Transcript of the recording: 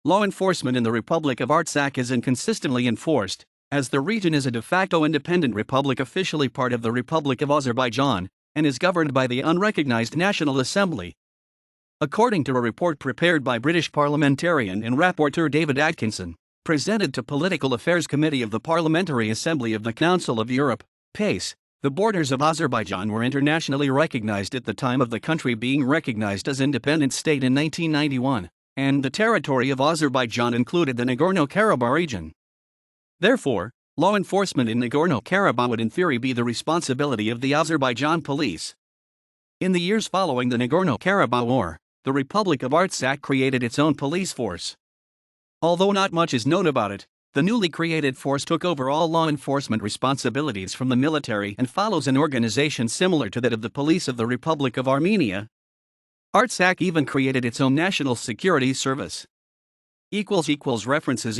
law enforcement in the Republic of Artsakh is inconsistently enforced, as the region is a de facto independent republic officially part of the Republic of Azerbaijan, and is governed by the unrecognized National Assembly. According to a report prepared by British parliamentarian and rapporteur David Atkinson, presented to Political Affairs Committee of the Parliamentary Assembly of the Council of Europe, PACE, the borders of Azerbaijan were internationally recognized at the time of the country being recognized as independent state in 1991, and the territory of Azerbaijan included the Nagorno-Karabakh region. Therefore, law enforcement in Nagorno-Karabakh would in theory be the responsibility of the Azerbaijan police. In the years following the Nagorno-Karabakh War, the Republic of Artsakh created its own police force. Although not much is known about it, the newly created force took over all law enforcement responsibilities from the military and follows an organization similar to that of the police of the Republic of Armenia. Artsakh even created its own national security service. References